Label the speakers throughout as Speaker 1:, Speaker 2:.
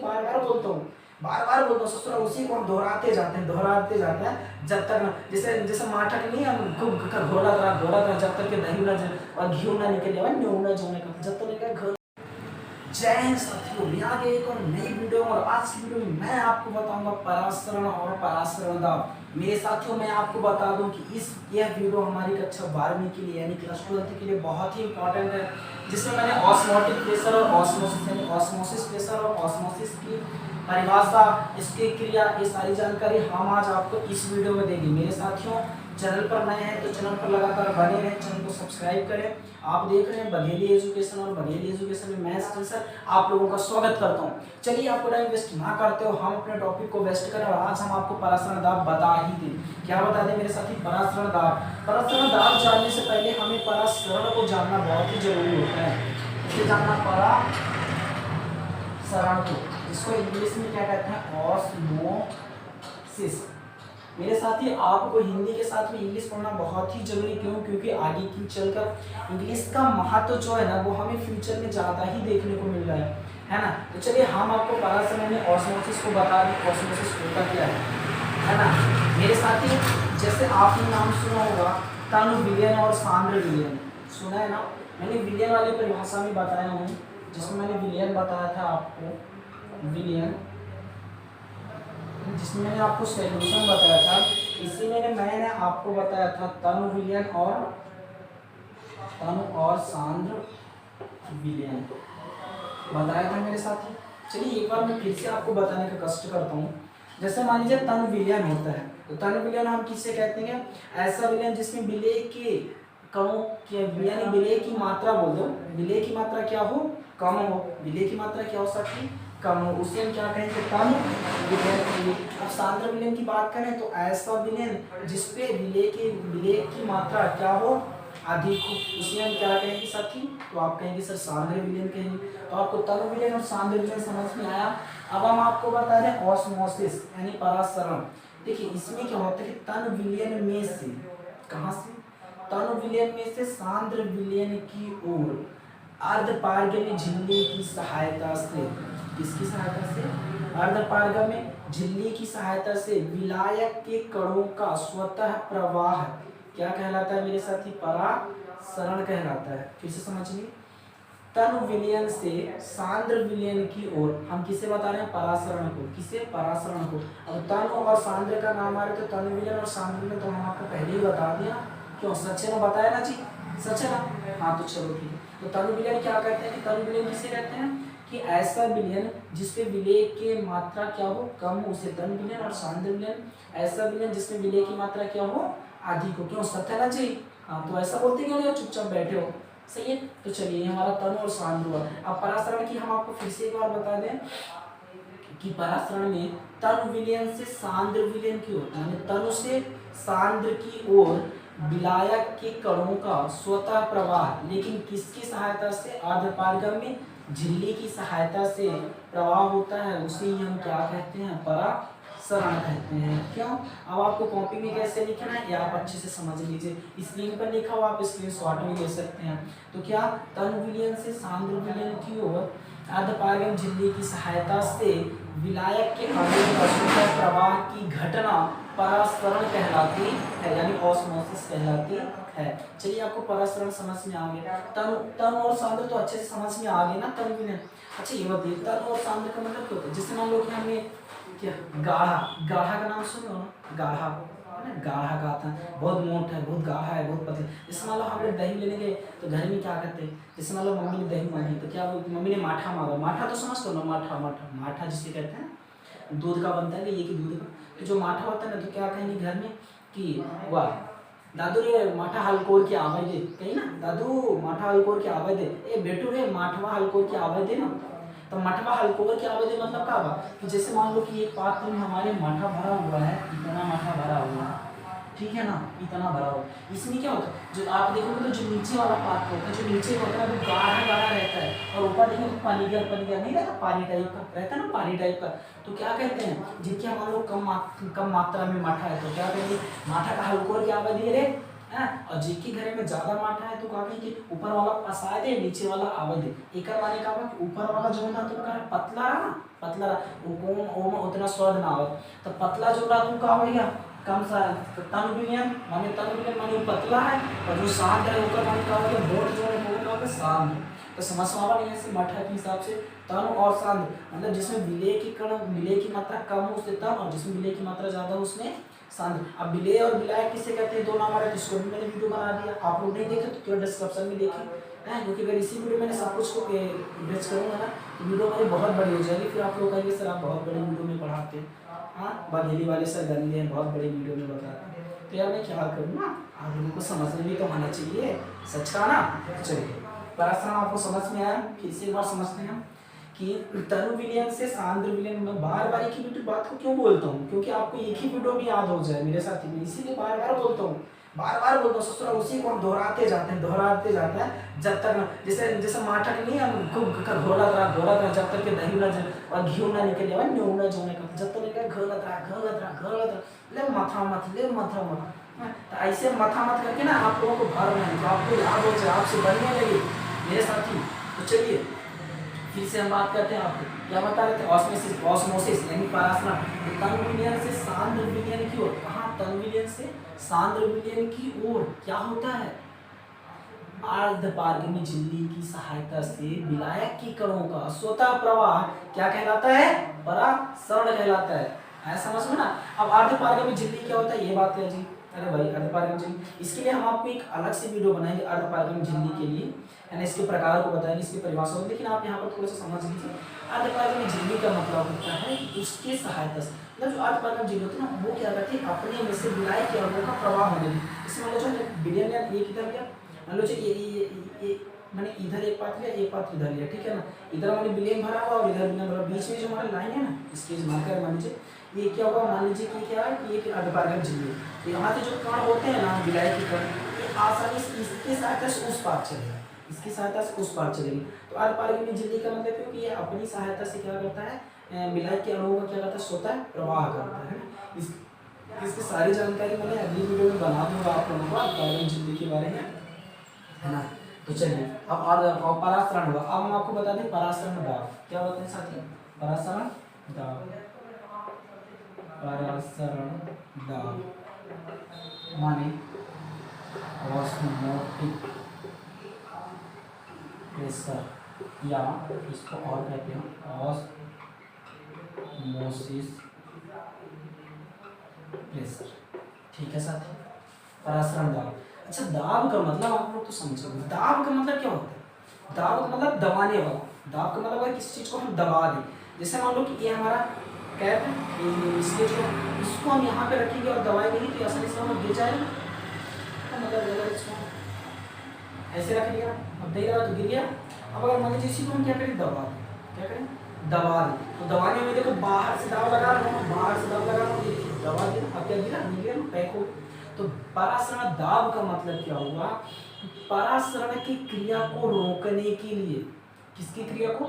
Speaker 1: बार बार बोलता हूँ ससुरा, उसी को हम दोहराते जाते हैं जब तक ना, जैसे जैसे माठा नहीं, हम खूब घोड़ा तरह जब तक के दही ना और घी ना निकल जाए, न्यू ना जोने का, जब तक जय हिंद साथियों, मैं आ गया एक और नई वीडियो और आज की वीडियो में मैं आपको बताऊंगा परासरण और परासरण दाब। मेरे साथियों मैं आपको बता दूं कि यह वीडियो हमारी कक्षा 12वीं के लिए यानी क्लास 12 के लिए बहुत ही इंपॉर्टेंट है, जिसमें मैंने ऑस्मोटिक प्रेशर और ऑस्मोसिस यानी ऑस्मोसिस प्रेशर और ऑस्मोसिस की परिभाषा, इसकी क्रिया, ये सारी जानकारी हम आज आपको इस वीडियो में देंगे। मेरे साथियों चैनल पर नए हैं तो चैनल पर लगातार बने रहें, चैनल को सब्सक्राइब करें। आप देख रहे हैं बघेली एजुकेशन और बघेली एजुकेशन में मैं सर आप लोगों का स्वागत करता हूं। चलिए आपको टाइम वेस्ट ना करते हो, हम अपने टॉपिक को वेस्ट करें और आज हम आपको परासरण दाब बता ही दें। क्या बता दें मेरे साथी? परासरण दाब। परासरण दाब जानने से पहले हमें परासरण को जानना बहुत ही जरूरी होता है। इसे जानना परासरण को, इसको इंग्लिश में क्या कहते हैं? ऑस्मोसिस। मेरे साथी आपको हिंदी के साथ में इंग्लिश पढ़ना बहुत ही जरूरी, क्यों? क्योंकि आगे की चलकर इंग्लिश का महत्व जो है ना वो हमें फ्यूचर में ज़्यादा ही देखने को मिल रहा है ना। तो चलिए हम आपको परासरण में ऑस्मोसिस को बता दें, ऑस्मोसिस होता क्या है ना। मेरे साथी जैसे आपने नाम सुना होगा तनु विलयन और सांद्र विलयन, सुना है ना। मैंने विलयन वाली परिभाषा में बताया हूँ, जिसमें मैंने विलयन बताया था आपको, विलयन जिसमें मैंने आपको सॉल्यूशन बताया था, इसी में मैंने आपको बताया था तनु विलयन और सांद्र विलयन बताया था मेरे साथी। चलिए एक बार मैं फिर से आपको बताने का कष्ट करता हूँ। जैसे मान लीजिए तनु विलयन होता है, तो तनु विलयन हम किससे कहते हैं? ऐसा विलयन जिसमें विलय के कणों के यानी विलय की मात्रा, बोल दो विलय की मात्रा क्या हो? कम हो। विलय की मात्रा क्या हो सकती? कम हो, उसे हम क्या कहेंगे? तनु विलयन। अब सांद्र विलयन की बात करें तो ऐसा विलयन जिसपे विलय की मात्रा क्या हो? अधिक हो, उसे हम क्या कहेंगे साथी? तो आप कहेंगे सर सांद्र विलयन कहेंगे। तो आपको तनु विलयन और सांद्र विलयन समझ में आया। अब हम आपको बता रहे हैं ऑस्मोसिस यानी परासरण। देखिए इसमें क्या होता है कि तनु विलयन में से, कहां से? तनु विलयन में से सांद्र विलयन की ओर अर्धपारगम्य झिल्ली की सहायता से, किसकी सहायता से? अर्धपारगम्य झिल्ली की सहायता से विलायक के कणों का स्वतः प्रवाह क्या कहलाता है मेरे साथी? परासरण कहलाता है। फिर से समझिए, तनु विलयन से सांद्र विलयन की ओर हम किसे बता रहे हैं? परासरण को। किसे? परासरण को। अब तनु और सांद्र का नाम आ रहा है तो तनु विलयन और सांद्र विलयन तो हम आपको पहले ही बता दिया। क्यों? सच है ना, बताया ना जी, सच है ना। हाँ तो चलो ठीक है। तो तनु विलयन क्या कहते हैं? कि तनु विलयन किसे कहते हैं? कि ऐसा विलयन जिसपे विलय की मात्रा क्या हो? कम हो, उसे तनु विलयन। और सांद्र विलयन ऐसा विलयन जिसमें विलय की मात्रा क्या हो? अधिक हो। क्यों? सत्य ना जी। हाँ तो ऐसा बोलते क्यों नहीं, चुपचाप बैठे हो? सही है। तो चलिए हमारा तनु और सांद्र हुआ। अब परासरण की हम आपको फिर से एक बार बता दें कि परासरण में तनु विलयन से सांद्र विलयन की ओर, यानी तनु से सांद्र की ओर विलायक के कणों का स्वतः प्रवाह, लेकिन किसकी सहायता से? अर्धपारगम्य झिल्ली की सहायता से प्रवाह होता है, उसे ही हम क्या कहते हैं? परासरण कहते हैं। क्यों? अब आपको कॉपी में कैसे लिखना है ये आप अच्छे से समझ लीजिए। स्क्रीन पर लिखा हुआ आप स्क्रीनशॉट भी ले सकते हैं। तो क्या? तनु विलयन से सांद्र विलयन की ओर अर्धपारगम्य झिल्ली की सहायता से विलायक के कणों का स्वतः प्रवाह की घटना परासरण कहलाती है, यानी ऑस्मोसिस कहलाती है। चलिए आपको परासरण समझ में आ गया। तनु और सांद्र तो अच्छे से समझ में आ गए ना, तनु विलयन। अच्छा ये बताइए तनु और सांद्र का मतलब क्या होता है? जैसे मान लो कि हमने क्या गाढ़ा का नाम सुने हो ना? गाढ़ा गाढ़ा का था, बहुत मोटा है, बहुत गाढ़ा है, बहुत पतला। जैसे मान लो हम लोग दही लेने गए तो घर में क्या करते हैं? जैसे मान लो मम्मी ने दही मांगी तो क्या बोलती? मम्मी ने माठा मांगा। माठा तो समझते हो ना? माठा जिसे कहते हैं, दूध का बनता है, ये कि दूध का। तो जो माठा होता है ना तो क्या कहेंगे घर में कि वाह दादू रे माठा हलकोर की आवाज दे, कहीं ना दादू माठा हलकोर की आवाज दे, ए बेटू रे माठवा हलकोर की आवाज दे ना। तो मठवा हलकोर की आवाज दे मतलब क्या हुआ कि जैसे मान लो कि एक पात्र में हमारे माठा भरा हुआ है, इतना माठा भरा हुआ है, ठीक है ना, इतना भरा हुआ। इसमें क्या होता है? जो आप देखोगे तो जो नीचे वाला पात्र होता है, जो नीचे होता है वो गाढ़ा रहता है, और ऊपर देखोगे पनीगर नहीं रहता, पानी टाइप का रहता है ना, पानी टाइप का। तो क्या कहते हैं? जिनके हमारे लोग कम मात्रा में माठा है तो क्या कहेंगे? माठा का हलकोर की आवाज दे रे है। और जिनके घर में ज्यादा माठा है तो क्या कहेंगे? ऊपर वाला पसाए दे, नीचे वाला आवाज दे। एक माने का ऊपर वाला जो है ना तो क्या पतला रहा ना, पतला वो में उतना स्वाद ना हो, तो पतला जो रहा का हो गया कम सा तन विलियन माने वो पतला है, और जो शांत है उसका माने का हो गया मोट जो है वो का हो गया शांत। तो समझ में आवा नहीं ऐसे मठा के हिसाब से तन और शांत, मतलब जिसमें विलेय की कण विलेय की मात्रा कम हो उससे तन, और जिसमें विलेय की मात्रा ज्यादा हो उसमें शांत। अब विलेय और विलायक किसे कहते हैं, दो नाम आ रहा है, जिसको भी मैंने वीडियो बना दिया, आप लोग नहीं देखे तो केवल डिस्क्रिप्शन में देखिए है, क्योंकि अगर इसी वीडियो मैंने सब कुछ को भेज करूँगा ना तो वीडियो हमारी बहुत बड़ी हो जाएगी, फिर आप लोग कहेंगे सर आप बहुत बड़ी वीडियो में पढ़ाते हैं, हाँ बघेली वाले सर गंदे हैं बहुत बड़ी वीडियो में बताते हैं, तो यार मैं क्या करूँ ना, आप लोगों को समझने भी तो आना चाहिए सच का ना। चलिए पराश्रम आपको समझ में आया, फिर से एक बार समझते हैं कि तनु विलयन से सांद्र विलयन, मैं बार बार एक ही बात को क्यों बोलता हूँ, क्योंकि आपको एक ही वीडियो भी याद हो जाए मेरे साथ में, इसीलिए बार बार बोलता हूँ, बार बार बोलता हूँ ससुरा, उसी को हम दोहराते जाते हैं जब तक जैसे जैसे माठा नहीं हम खूब घोला रहा जब तक के दही ना और घी ना निकले और न्यू ना जोने का, जब तक निकले घोलत रहा ले मथा मत तो ऐसे मथा मत करके ना आप लोगों को भर रहे हैं, तो आपको याद हो जाए, आपसे बनने लगे मेरे साथी। तो चलिए फिर से हम बात करते हैं, आपको क्या बता रहे थे, ऑस्मोसिस यानी परासरण, तन विलयन से सांद्र विलयन की ओर, कहाँ तन विलयन से सांद्र विलयन की ओर क्या होता है, अर्धपारगमी झिल्ली की सहायता से विलायक की कणों का स्वतः प्रवाह क्या कहलाता है, परासरण कहलाता है, समझ में ना। अब अर्धपारगमी झिल्ली क्या होता है ये बात है जी, अरे भाई अर्धपारगमी झिल्ली, इसके लिए हम आपको एक अलग से वीडियो बनाएंगे अर्धपारगमी झिल्ली के लिए, यानी इसके प्रकार को बताएंगे, इसकी परिभाषा होगी, लेकिन आप यहाँ पर थोड़ा सा समझ लीजिए। अर्धपारगमी झिल्ली का मतलब होता है उसके सहायता से, मतलब जो अर्धपारगमी झिल्ली होती है ना वो क्या करती है, अपने में से विलायक के अणुओं का प्रवाह होने देती है। इसमें मान लो जो विलयन या एक इधर गया, मान लो ये मैंने इधर एक पात्र लिया, एक पात्र इधर लिया, ठीक है ना, इधर मैंने विलयन भरा हुआ और इधर विलयन भरा, बीच में जो हमारा लाइन है ना इसके मार्कर मान लीजिए ये क्या होगा, मान लीजिए कि क्या है कि एक अर्धपारगमी झिल्ली, तो यहाँ से जो कण होते हैं ना विलायक के कण, ये आसानी से इसके सहायता से उस पार चलेगा, इसकी सहायता से उस पार चलेगी। तो अर्धपारगमी झिल्ली का मतलब है कि ये अपनी सहायता से क्या करता है, विलायक के अणुओं का क्या करता है, स्वतः प्रवाह करता है। इसकी सारी जानकारी मैंने अगली वीडियो में बना दूंगा आप लोगों को अर्धपारगमी झिल्ली के बारे में, है ना। तो चलिए अब परासरण हुआ, अब हम आपको बता दें परासरण दाब क्या होते हैं साथी, परासरण दाब, परासरण दाब माने ऑस्मोटिक प्रेशर, या इसको और कहते हैं ऑस्मोसिस प्रेशर, ठीक है साथी, परासरण दाब। अच्छा दाब का मतलब आप लोग तो समझो, दाब का मतलब क्या होता है, दाब का मतलब दबाने वाला, दाब का मतलब है किसी चीज को हम दबा दें, जैसे मान लो कि ये हमारा कैप है, इसको हम यहाँ पे रखेंगे और दबाएंगे नहीं तो आसानी से हम गिर जाएगा, तो मतलब अगर इसको ऐसे रख दिया अब नहीं रहा तो गिर गया, अब अगर मान लीजिए इसी को हम क्या करें, दबा दें, क्या करें दबा दें, तो दबाने में देखो बाहर से दाब लगा रहा हूँ, बाहर से दाब लगा रहा हूँ, दबा दिया, अब क्या गिरा नहीं गिरा, पैक हो। तो परासरण दाब का मतलब क्या हुआ, परासरण की क्रिया को रोकने के लिए, किसकी क्रिया को,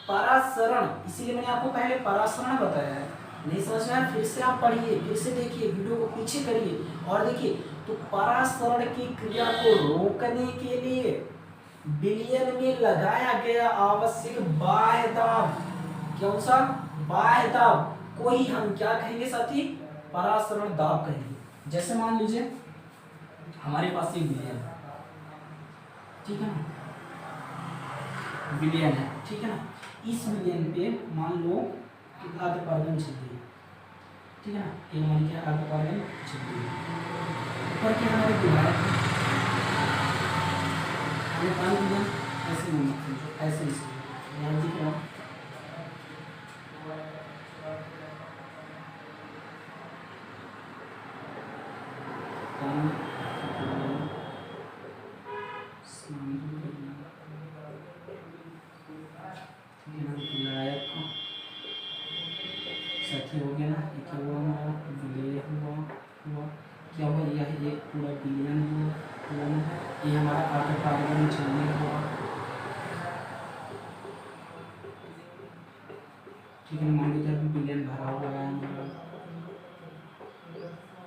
Speaker 1: परासरण, इसीलिए मैंने आपको पहले परासरण बताया है, नहीं समझ में आया फिर से आप पढ़िए, फिर से देखिए, वीडियो को पीछे करिए और देखिए। तो परासरण की क्रिया को रोकने के लिए विलयन में लगाया गया आवश्यक बाह्य दाब, कौन सा बाह्य दाब को ही हम क्या कहेंगे साथी, परासरण दाब कहेंगे। जैसे मान लीजिए हमारे पास एक विलयन है, ठीक है ना, विलयन है, ठीक है ना, इस विलयन पे मान लो अर्धपारगमी झिल्ली, ठीक है ना, ये मान के अर्धपारगमी झिल्ली, ऊपर के हमारे विलायक ऐसे नहीं, ऐसे ध्यान दिख साथी हो गया ना, क्या हुआ हमारा विलय हुआ क्या हुआ, यह एक पूरा विलयन हुआ, ये हमारा अर्धपारगमी झिल्ली हुआ, ठीक है, मान लीजिए अभी विलयन भरा हुआ है हमारा,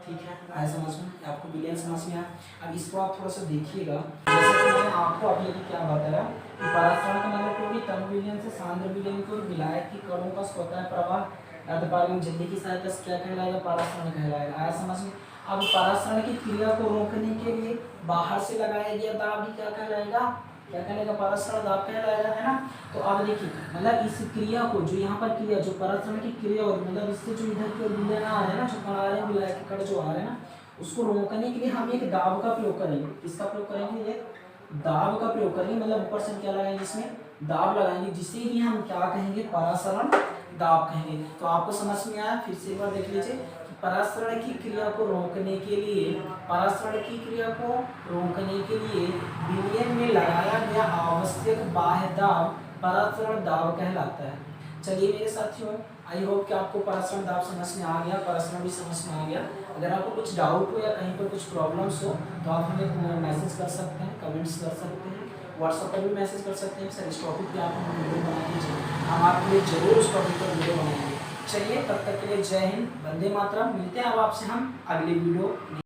Speaker 1: ठीक है, आया समझ में? आपको विलियन समझ में आया? अब इसको आप थोड़ा सा देखिएगा, जैसे कि मैंने आपको अभी अभी क्या बताया कि परासरण का मतलब कोई भी तन विलयन से सांद्र विलयन को विलायक की कणों का स्वतः प्रवाह या तो पारगमन झिल्ली की सहायता से क्या कहलाएगा? परासरण कहलाएगा। आया समझ में? अब परासरण की क्रिया को रोकने के लिए बाहर से लगाया गया दाब भी क्या कहलाएगा? क्या कहलाएगा? परासरण दाब कहलाएगा, है ना? तो अब देखिए, मतलब इस क्रिया को, जो यहाँ पर क्रिया, जो परासरण की क्रिया होगी, मतलब इससे जो इधर की ओर विलयन आ रहे हैं ना, जो कण आ रहे हैं, विलायक के कण जो आ रहे हैं ना, उसको रोकने के लिए हम एक दाब का प्रयोग करेंगे। किसका प्रयोग करेंगे? एक दाब का प्रयोग करेंगे, मतलब ऊपर से क्या लगाएंगे? इसमें दाब लगाएंगे, जिसे ही हम क्या कहेंगे? परासरण दाब कहेंगे। तो आपको समझ में आया? फिर से एक बार देख लीजिए कि परासरण की क्रिया को रोकने के लिए, परासरण की क्रिया को रोकने के लिए विलयन में लगाया गया आवश्यक बाह्य दाब परासरण दाब कहलाता है। चलिए मेरे साथियों, आई होप कि आपको परासरण दाब समझ में आ गया, परासरण भी समझ में आ गया। अगर आपको कुछ डाउट हो या कहीं पर कुछ प्रॉब्लम्स हो तो आप हमें मैसेज कर सकते हैं, कमेंट्स कर सकते हैं, व्हाट्सएप पर भी मैसेज कर सकते हैं। सर इस टॉपिक पे आप हमें वीडियो बना दीजिए, हम आपके लिए जरूर उस टॉपिक पर वीडियो बनाएंगे। चलिए तब तक के लिए जय हिंद, वंदे मातरम। मिलते हैं अब आपसे हम अगली वीडियो